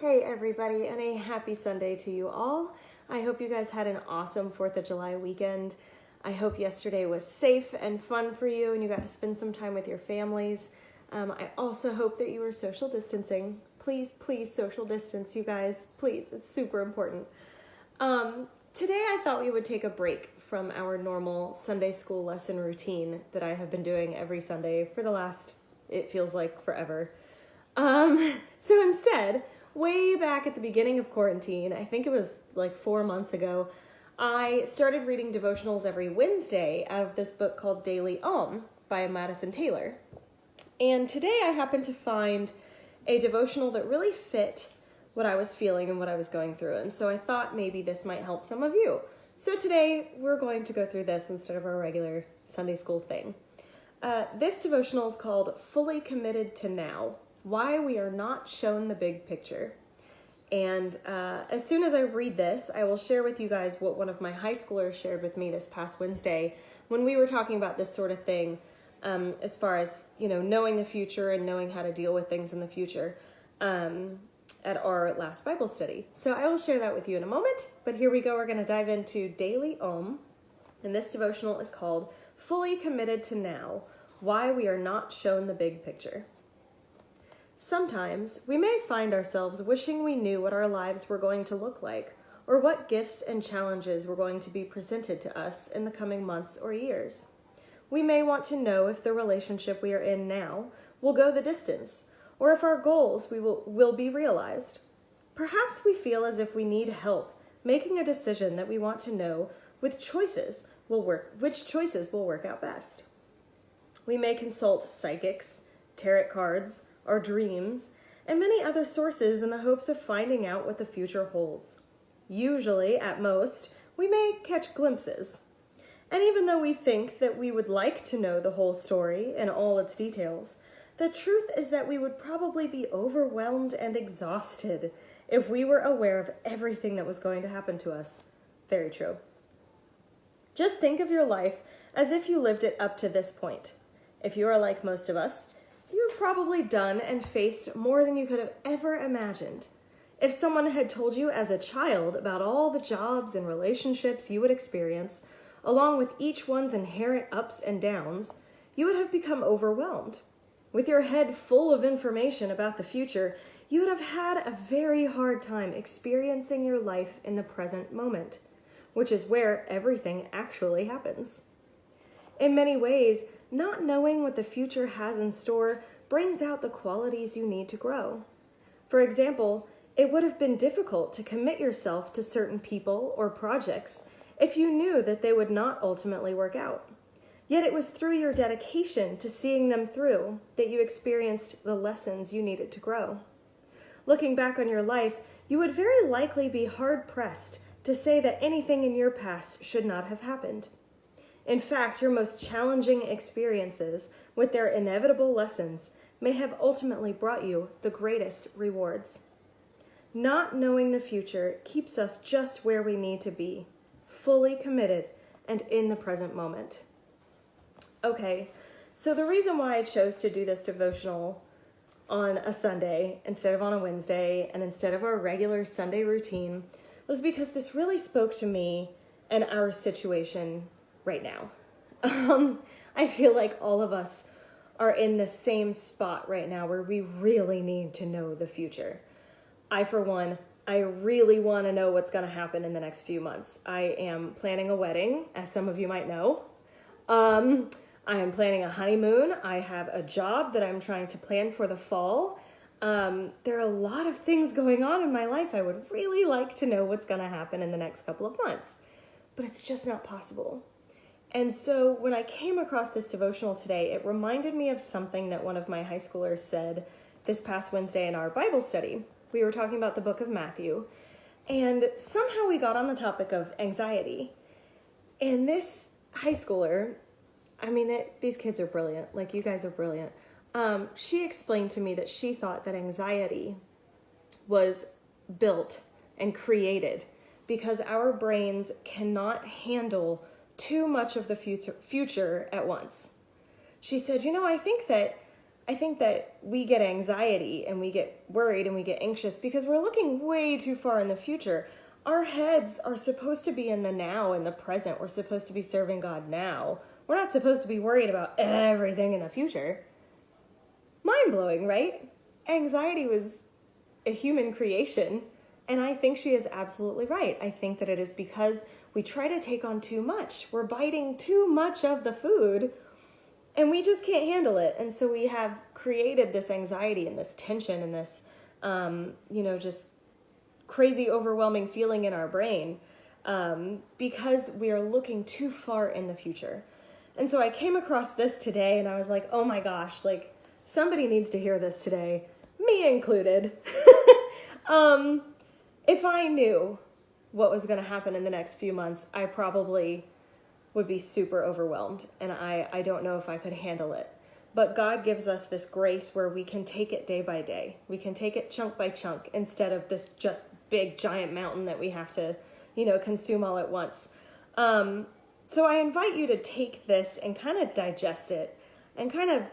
Hey everybody, and a happy Sunday to you all. I hope you guys had an awesome 4th of July weekend. I hope yesterday was safe and fun for you and you got to spend some time with your families. I also hope that you were social distancing. Please, please social distance, you guys. Please, it's super important. Today I thought we would take a break from our normal Sunday school lesson routine that I have been doing every Sunday for the last, it feels like forever. So instead, way back at the beginning of quarantine, I think it was like 4 months ago, I started reading devotionals every Wednesday out of this book called Daily by Madison Taylor. And today I happened to find a devotional that really fit what I was feeling and what I was going through. And so I thought maybe this might help some of you. So today we're going to go through this instead of our regular Sunday school thing. This devotional is called Fully Committed to Now: Why We Are Not Shown the Big Picture. And as soon as I read this, I will share with you guys what one of my high schoolers shared with me this past Wednesday when we were talking about this sort of thing, as far as, knowing the future and knowing how to deal with things in the future at our last Bible study. So I will share that with you in a moment, but here we go. We're going to dive into Daily and this devotional is called Fully Committed to Now: Why We Are Not Shown the Big Picture. Sometimes we may find ourselves wishing we knew what our lives were going to look like, or what gifts and challenges were going to be presented to us in the coming months or years. We may want to know if the relationship we are in now will go the distance, or if our goals will be realized. Perhaps we feel as if we need help making a decision that we want to know which choices will work out best. We may consult psychics, tarot cards, our dreams, and many other sources in the hopes of finding out what the future holds. Usually, at most, we may catch glimpses. And even though we think that we would like to know the whole story and all its details, the truth is that we would probably be overwhelmed and exhausted if we were aware of everything that was going to happen to us. Very true. Just think of your life as if you lived it up to this point. If you are like most of us, you've probably done and faced more than you could have ever imagined. If someone had told you as a child about all the jobs and relationships you would experience, along with each one's inherent ups and downs, you would have become overwhelmed. With your head full of information about the future, you would have had a very hard time experiencing your life in the present moment, which is where everything actually happens. In many ways, not knowing what the future has in store brings out the qualities you need to grow. For example, it would have been difficult to commit yourself to certain people or projects if you knew that they would not ultimately work out. Yet it was through your dedication to seeing them through that you experienced the lessons you needed to grow. Looking back on your life, you would very likely be hard-pressed to say that anything in your past should not have happened. In fact, your most challenging experiences, with their inevitable lessons, may have ultimately brought you the greatest rewards. Not knowing the future keeps us just where we need to be, fully committed and in the present moment. Okay, so the reason why I chose to do this devotional on a Sunday instead of on a Wednesday and instead of our regular Sunday routine was because this really spoke to me and our situation right now. I feel like all of us are in the same spot right now where we really need to know the future. For one, I really want to know what's going to happen in the next few months. I am planning a wedding, as some of you might know. I am planning a honeymoon. I have a job that I'm trying to plan for the fall. There are a lot of things going on in my life. I would really like to know what's going to happen in the next couple of months, but it's just not possible. And so when I came across this devotional today, it reminded me of something that one of my high schoolers said this past Wednesday in our Bible study. We were talking about the book of Matthew, and somehow we got on the topic of anxiety. And this high schooler, these kids are brilliant. Like, you guys are brilliant. She explained to me that she thought that anxiety was built and created because our brains cannot handle too much of the future at once. She said, I think that I think that we get anxiety and we get worried and we get anxious because we're looking way too far in the future. Our heads are supposed to be in the now, in the present. We're supposed to be serving God now. We're not supposed to be worried about everything in the future. Mind-blowing, right? Anxiety was a human creation, and I think she is absolutely right. I think that it is because we try to take on too much. We're biting too much of the food, and we just can't handle it. And so we have created this anxiety and this tension and this, just crazy, overwhelming feeling in our brain because we are looking too far in the future. And so I came across this today and I was like, oh my gosh, like somebody needs to hear this today, me included. If I knew what was going to happen in the next few months, I probably would be super overwhelmed, and I don't know if I could handle it. But God gives us this grace where we can take it day by day. We can take it chunk by chunk instead of this just big giant mountain that we have to, consume all at once. So I invite you to take this and kind of digest it and kind of,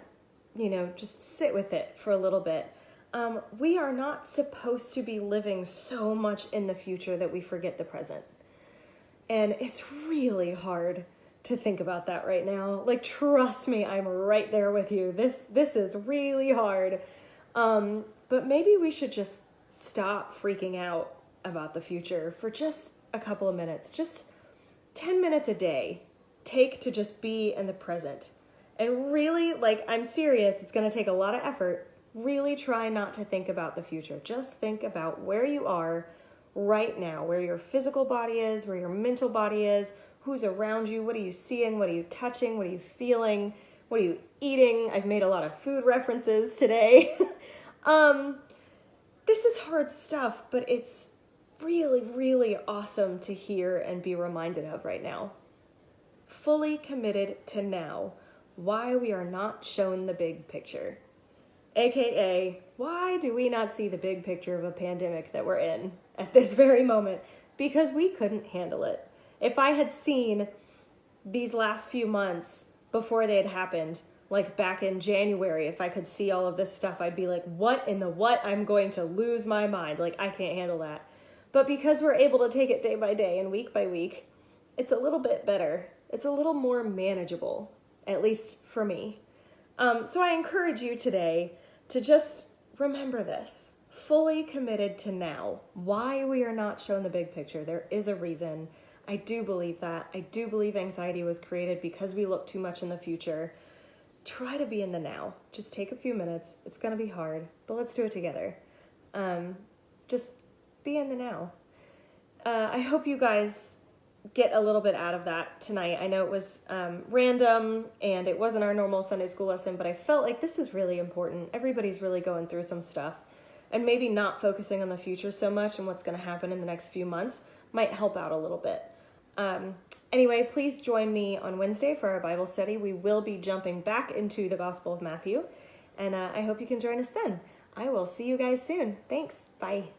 just sit with it for a little bit. We are not supposed to be living so much in the future that we forget the present. And it's really hard to think about that right now. Like, trust me, I'm right there with you. This is really hard. But maybe we should just stop freaking out about the future for just a couple of minutes. Just 10 minutes a day. Take to just be in the present. And really, I'm serious, it's going to take a lot of effort. Really try not to think about the future. Just think about where you are right now, where your physical body is, where your mental body is, who's around you, what are you seeing, what are you touching, what are you feeling, what are you eating. I've made a lot of food references today. This is hard stuff, but it's really, really awesome to hear and be reminded of right now. Fully committed to now, why we are not shown the big picture. AKA, why do we not see the big picture of a pandemic that we're in at this very moment? Because we couldn't handle it. If I had seen these last few months before they had happened, like back in January, if I could see all of this stuff, I'd be like, what in the what? I'm going to lose my mind. Like, I can't handle that. But because we're able to take it day by day and week by week, it's a little bit better. It's a little more manageable, at least for me. So I encourage you today to just remember this. Fully committed to now. Why we are not shown the big picture. There is a reason. I do believe that. I do believe anxiety was created because we look too much in the future. Try to be in the now. Just take a few minutes. It's going to be hard, but let's do it together. Just be in the now. I hope you guys get a little bit out of that tonight. I know it was random and it wasn't our normal Sunday school lesson, but I felt like this is really important. Everybody's really going through some stuff, and maybe not focusing on the future so much and what's going to happen in the next few months might help out a little bit. Anyway, please join me on Wednesday for our Bible study. We will be jumping back into the Gospel of Matthew, and I hope you can join us then. I will see you guys soon. Thanks. Bye.